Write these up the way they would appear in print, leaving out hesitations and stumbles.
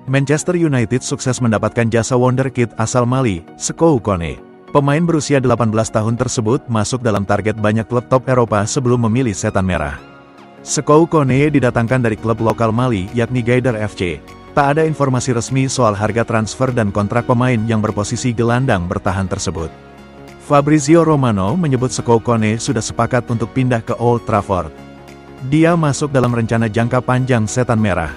Manchester United sukses mendapatkan jasa wonderkid asal Mali, Sekou Kone. Pemain berusia 18 tahun tersebut masuk dalam target banyak klub top Eropa sebelum memilih setan merah. Sekou Kone didatangkan dari klub lokal Mali yakni Gaïder FC. Tak ada informasi resmi soal harga transfer dan kontrak pemain yang berposisi gelandang bertahan tersebut. Fabrizio Romano menyebut Sekou Kone sudah sepakat untuk pindah ke Old Trafford. Dia masuk dalam rencana jangka panjang setan merah.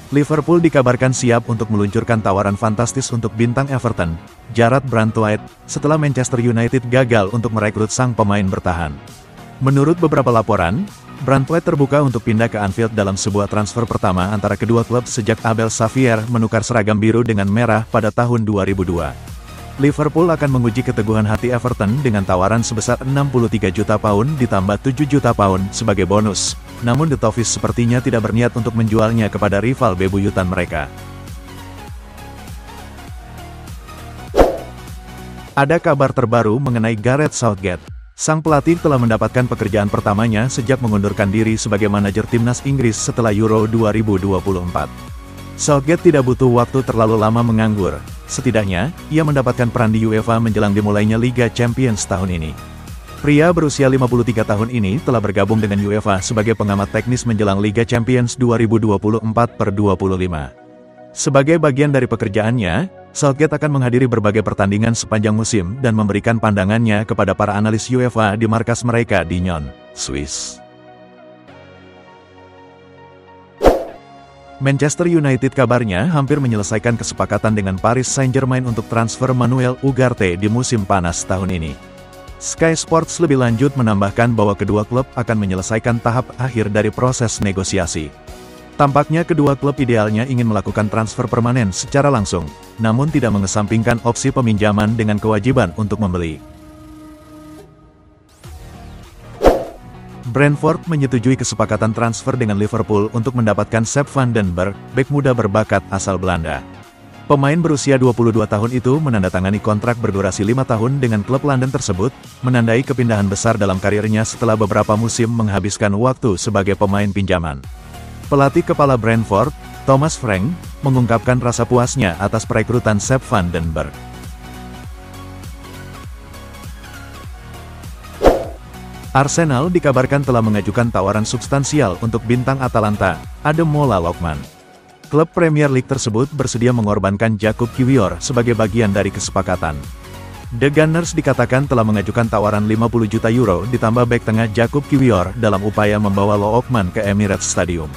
Liverpool dikabarkan siap untuk meluncurkan tawaran fantastis untuk bintang Everton, Jarrad Branthwaite, setelah Manchester United gagal untuk merekrut sang pemain bertahan. Menurut beberapa laporan, Branthwaite terbuka untuk pindah ke Anfield dalam sebuah transfer pertama antara kedua klub sejak Abel Xavier menukar seragam biru dengan merah pada tahun 2002. Liverpool akan menguji keteguhan hati Everton dengan tawaran sebesar 63 juta pound ditambah 7 juta pound sebagai bonus. Namun The Toffees sepertinya tidak berniat untuk menjualnya kepada rival bebuyutan mereka. Ada kabar terbaru mengenai Gareth Southgate. Sang pelatih telah mendapatkan pekerjaan pertamanya sejak mengundurkan diri sebagai manajer timnas Inggris setelah Euro 2024. Southgate tidak butuh waktu terlalu lama menganggur. Setidaknya, ia mendapatkan peran di UEFA menjelang dimulainya Liga Champions tahun ini. Pria berusia 53 tahun ini telah bergabung dengan UEFA sebagai pengamat teknis menjelang Liga Champions 2024/25. Sebagai bagian dari pekerjaannya, Southgate akan menghadiri berbagai pertandingan sepanjang musim dan memberikan pandangannya kepada para analis UEFA di markas mereka di Nyon, Swiss. Manchester United kabarnya hampir menyelesaikan kesepakatan dengan Paris Saint-Germain untuk transfer Manuel Ugarte di musim panas tahun ini. Sky Sports lebih lanjut menambahkan bahwa kedua klub akan menyelesaikan tahap akhir dari proses negosiasi. Tampaknya kedua klub idealnya ingin melakukan transfer permanen secara langsung, namun tidak mengesampingkan opsi peminjaman dengan kewajiban untuk membeli. Brentford menyetujui kesepakatan transfer dengan Liverpool untuk mendapatkan Sepp van den Berg, bek muda berbakat asal Belanda. Pemain berusia 22 tahun itu menandatangani kontrak berdurasi 5 tahun dengan klub London tersebut, menandai kepindahan besar dalam karirnya setelah beberapa musim menghabiskan waktu sebagai pemain pinjaman. Pelatih kepala Brentford, Thomas Frank, mengungkapkan rasa puasnya atas perekrutan Sepp van den Berg. Arsenal dikabarkan telah mengajukan tawaran substansial untuk bintang Atalanta, Ademola Lookman. Klub Premier League tersebut bersedia mengorbankan Jakub Kiwior sebagai bagian dari kesepakatan. The Gunners dikatakan telah mengajukan tawaran 50 juta euro ditambah bek tengah Jakub Kiwior dalam upaya membawa Lookman ke Emirates Stadium.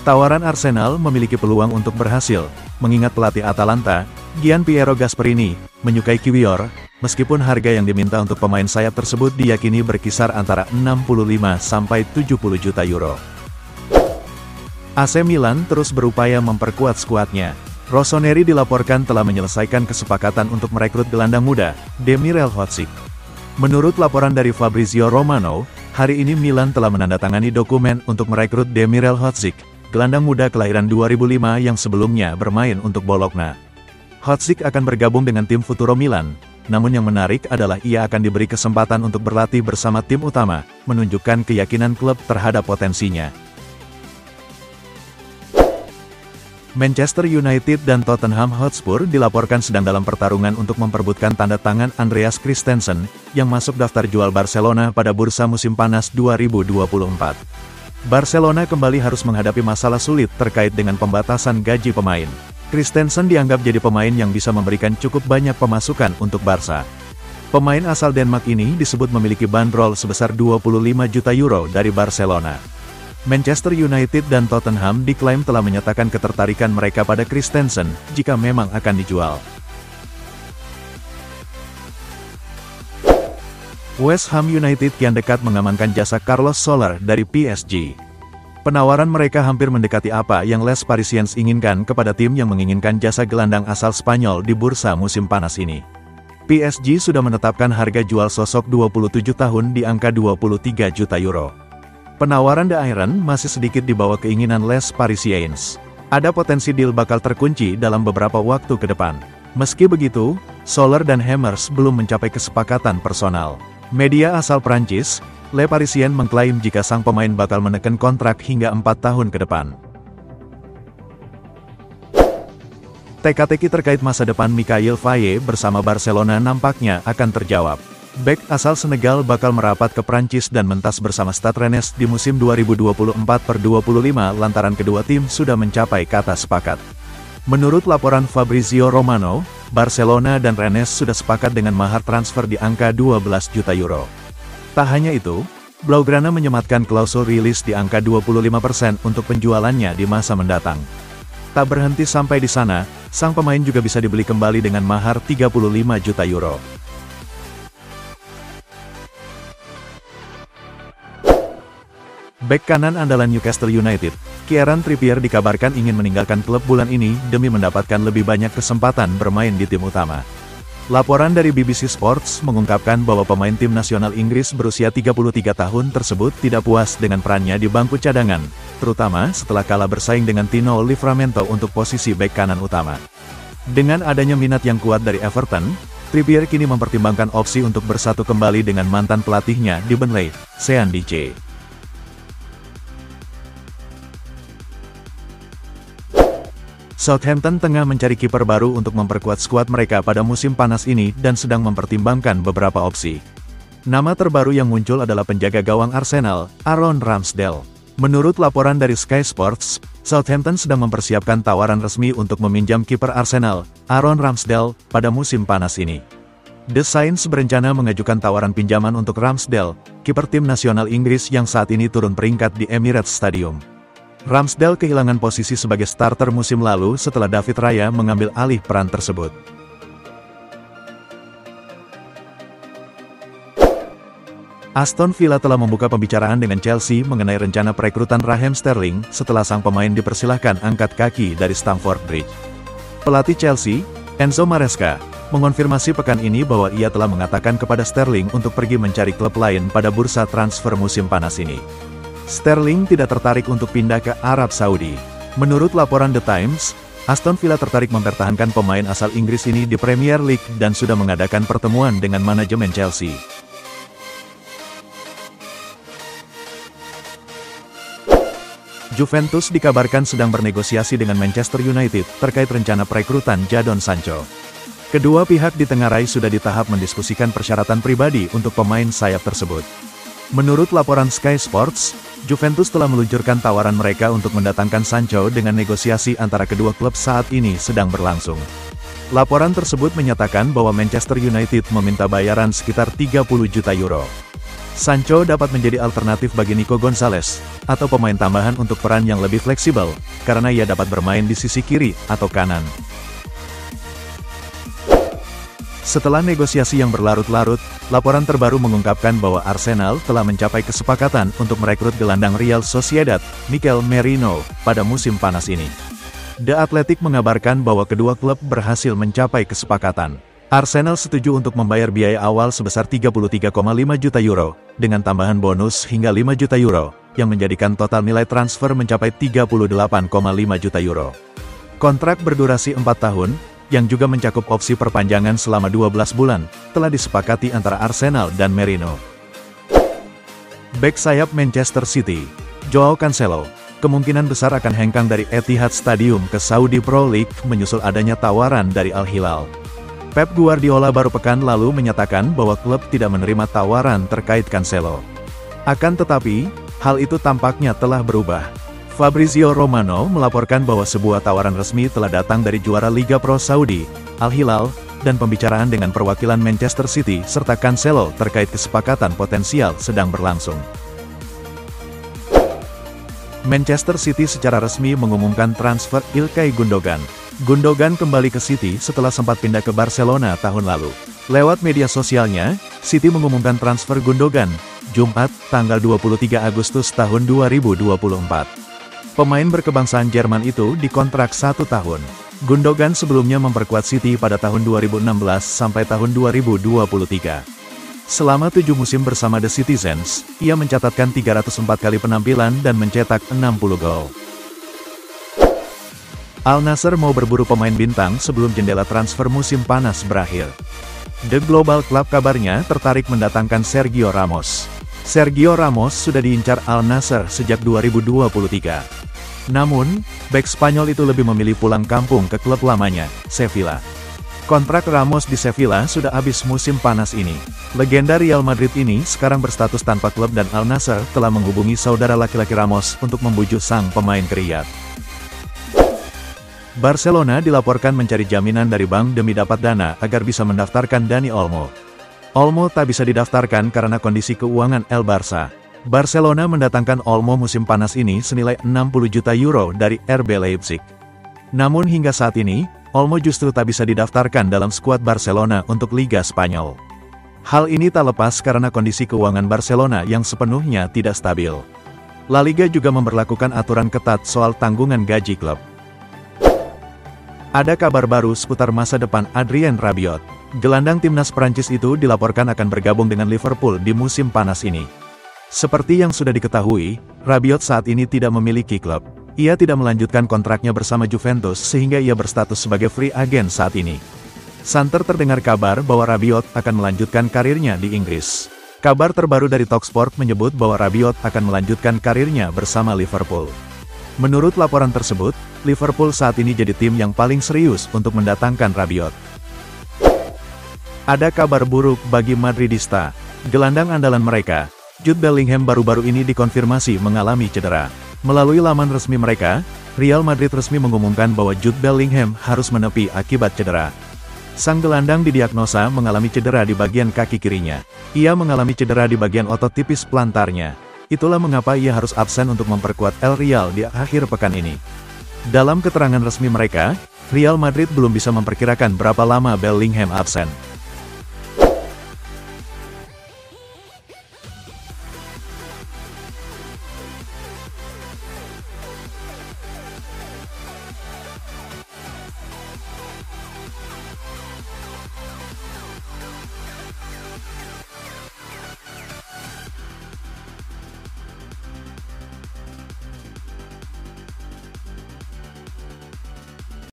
Tawaran Arsenal memiliki peluang untuk berhasil, mengingat pelatih Atalanta, Gian Piero Gasperini, menyukai Kiwior, meskipun harga yang diminta untuk pemain sayap tersebut diyakini berkisar antara 65 sampai 70 juta euro. AC Milan terus berupaya memperkuat skuadnya. Rossoneri dilaporkan telah menyelesaikan kesepakatan untuk merekrut gelandang muda, Demirel Hodzic. Menurut laporan dari Fabrizio Romano, hari ini Milan telah menandatangani dokumen untuk merekrut Demirel Hodzic, gelandang muda kelahiran 2005 yang sebelumnya bermain untuk Bologna. Hodzic akan bergabung dengan tim Futuro Milan, namun yang menarik adalah ia akan diberi kesempatan untuk berlatih bersama tim utama, menunjukkan keyakinan klub terhadap potensinya. Manchester United dan Tottenham Hotspur dilaporkan sedang dalam pertarungan untuk memperebutkan tanda tangan Andreas Christensen, yang masuk daftar jual Barcelona pada bursa musim panas 2024. Barcelona kembali harus menghadapi masalah sulit terkait dengan pembatasan gaji pemain. Christensen dianggap jadi pemain yang bisa memberikan cukup banyak pemasukan untuk Barca. Pemain asal Denmark ini disebut memiliki bandrol sebesar 25 juta euro dari Barcelona. Manchester United dan Tottenham diklaim telah menyatakan ketertarikan mereka pada Christensen jika memang akan dijual. West Ham United kian dekat mengamankan jasa Carlos Soler dari PSG. Penawaran mereka hampir mendekati apa yang Les Parisiens inginkan kepada tim yang menginginkan jasa gelandang asal Spanyol di bursa musim panas ini. PSG sudah menetapkan harga jual sosok 27 tahun di angka 23 juta euro. Penawaran The Iron masih sedikit di bawah keinginan Les Parisiens. Ada potensi deal bakal terkunci dalam beberapa waktu ke depan. Meski begitu, Soler dan Hammers belum mencapai kesepakatan personal. Media asal Prancis, Le Parisien mengklaim jika sang pemain bakal menekan kontrak hingga 4 tahun ke depan. Teka-teki terkait masa depan Mikayil Faye bersama Barcelona nampaknya akan terjawab. Bek asal Senegal bakal merapat ke Prancis dan mentas bersama Stade Rennes di musim 2024/25 lantaran kedua tim sudah mencapai kata sepakat. Menurut laporan Fabrizio Romano, Barcelona dan Rennes sudah sepakat dengan mahar transfer di angka 12 juta euro. Tak hanya itu, Blaugrana menyematkan klausul rilis di angka 25% untuk penjualannya di masa mendatang. Tak berhenti sampai di sana, sang pemain juga bisa dibeli kembali dengan mahar 35 juta euro. Bek kanan andalan Newcastle United, Kieran Trippier dikabarkan ingin meninggalkan klub bulan ini demi mendapatkan lebih banyak kesempatan bermain di tim utama. Laporan dari BBC Sports mengungkapkan bahwa pemain tim nasional Inggris berusia 33 tahun tersebut tidak puas dengan perannya di bangku cadangan, terutama setelah kalah bersaing dengan Tino Livramento untuk posisi bek kanan utama. Dengan adanya minat yang kuat dari Everton, Trippier kini mempertimbangkan opsi untuk bersatu kembali dengan mantan pelatihnya di Burnley, Sean Dyche. Southampton tengah mencari kiper baru untuk memperkuat skuad mereka pada musim panas ini dan sedang mempertimbangkan beberapa opsi. Nama terbaru yang muncul adalah penjaga gawang Arsenal, Aaron Ramsdale. Menurut laporan dari Sky Sports, Southampton sedang mempersiapkan tawaran resmi untuk meminjam kiper Arsenal, Aaron Ramsdale, pada musim panas ini. The Saints berencana mengajukan tawaran pinjaman untuk Ramsdale, kiper tim nasional Inggris yang saat ini turun peringkat di Emirates Stadium. Ramsdale kehilangan posisi sebagai starter musim lalu setelah David Raya mengambil alih peran tersebut. Aston Villa telah membuka pembicaraan dengan Chelsea mengenai rencana perekrutan Raheem Sterling setelah sang pemain dipersilahkan angkat kaki dari Stamford Bridge. Pelatih Chelsea, Enzo Maresca, mengonfirmasi pekan ini bahwa ia telah mengatakan kepada Sterling untuk pergi mencari klub lain pada bursa transfer musim panas ini. Sterling tidak tertarik untuk pindah ke Arab Saudi. Menurut laporan The Times, Aston Villa tertarik mempertahankan pemain asal Inggris ini di Premier League dan sudah mengadakan pertemuan dengan manajemen Chelsea. Juventus dikabarkan sedang bernegosiasi dengan Manchester United terkait rencana perekrutan Jadon Sancho. Kedua pihak ditengarai sudah di tahap mendiskusikan persyaratan pribadi untuk pemain sayap tersebut. Menurut laporan Sky Sports, Juventus telah meluncurkan tawaran mereka untuk mendatangkan Sancho dengan negosiasi antara kedua klub saat ini sedang berlangsung. Laporan tersebut menyatakan bahwa Manchester United meminta bayaran sekitar 30 juta euro. Sancho dapat menjadi alternatif bagi Nico Gonzalez, atau pemain tambahan untuk peran yang lebih fleksibel, karena ia dapat bermain di sisi kiri atau kanan. Setelah negosiasi yang berlarut-larut, laporan terbaru mengungkapkan bahwa Arsenal telah mencapai kesepakatan untuk merekrut gelandang Real Sociedad, Mikel Merino, pada musim panas ini. The Athletic mengabarkan bahwa kedua klub berhasil mencapai kesepakatan. Arsenal setuju untuk membayar biaya awal sebesar 33,5 juta euro, dengan tambahan bonus hingga 5 juta euro, yang menjadikan total nilai transfer mencapai 38,5 juta euro. Kontrak berdurasi 4 tahun, yang juga mencakup opsi perpanjangan selama 12 bulan, telah disepakati antara Arsenal dan Merino. Bek sayap Manchester City, Joao Cancelo, kemungkinan besar akan hengkang dari Etihad Stadium ke Saudi Pro League menyusul adanya tawaran dari Al Hilal. Pep Guardiola baru pekan lalu menyatakan bahwa klub tidak menerima tawaran terkait Cancelo. Akan tetapi, hal itu tampaknya telah berubah. Fabrizio Romano melaporkan bahwa sebuah tawaran resmi telah datang dari juara Liga Pro Saudi, Al Hilal, dan pembicaraan dengan perwakilan Manchester City serta Cancelo terkait kesepakatan potensial sedang berlangsung. Manchester City secara resmi mengumumkan transfer Ilkay Gundogan. Gundogan kembali ke City setelah sempat pindah ke Barcelona tahun lalu. Lewat media sosialnya, City mengumumkan transfer Gundogan, Jumat, tanggal 23 Agustus tahun 2024. Pemain berkebangsaan Jerman itu dikontrak 1 tahun. Gundogan sebelumnya memperkuat City pada tahun 2016 sampai tahun 2023. Selama 7 musim bersama The Citizens, ia mencatatkan 304 kali penampilan dan mencetak 60 gol. Al Nassr mau berburu pemain bintang sebelum jendela transfer musim panas berakhir. The Global Club kabarnya tertarik mendatangkan Sergio Ramos. Sergio Ramos sudah diincar Al Nassr sejak 2023. Namun, bek Spanyol itu lebih memilih pulang kampung ke klub lamanya, Sevilla. Kontrak Ramos di Sevilla sudah habis musim panas ini. Legenda Real Madrid ini sekarang berstatus tanpa klub dan Al Nassr telah menghubungi saudara laki-laki Ramos untuk membujuk sang pemain ke Riyadh. Barcelona dilaporkan mencari jaminan dari bank demi dapat dana agar bisa mendaftarkan Dani Olmo. Olmo tak bisa didaftarkan karena kondisi keuangan El Barça. Barcelona mendatangkan Olmo musim panas ini senilai 60 juta euro dari RB Leipzig. Namun hingga saat ini, Olmo justru tak bisa didaftarkan dalam skuad Barcelona untuk Liga Spanyol. Hal ini tak lepas karena kondisi keuangan Barcelona yang sepenuhnya tidak stabil. La Liga juga memberlakukan aturan ketat soal tanggungan gaji klub. Ada kabar baru seputar masa depan Adrien Rabiot. Gelandang timnas Prancis itu dilaporkan akan bergabung dengan Liverpool di musim panas ini. Seperti yang sudah diketahui, Rabiot saat ini tidak memiliki klub. Ia tidak melanjutkan kontraknya bersama Juventus sehingga ia berstatus sebagai free agent saat ini. Santer terdengar kabar bahwa Rabiot akan melanjutkan karirnya di Inggris. Kabar terbaru dari Talksport menyebut bahwa Rabiot akan melanjutkan karirnya bersama Liverpool. Menurut laporan tersebut, Liverpool saat ini jadi tim yang paling serius untuk mendatangkan Rabiot. Ada kabar buruk bagi Madridista. Gelandang andalan mereka, Jude Bellingham baru-baru ini dikonfirmasi mengalami cedera. Melalui laman resmi mereka, Real Madrid resmi mengumumkan bahwa Jude Bellingham harus menepi akibat cedera. Sang gelandang didiagnosa mengalami cedera di bagian kaki kirinya. Ia mengalami cedera di bagian otot tipis plantarnya. Itulah mengapa ia harus absen untuk memperkuat El Real di akhir pekan ini. Dalam keterangan resmi mereka, Real Madrid belum bisa memperkirakan berapa lama Bellingham absen.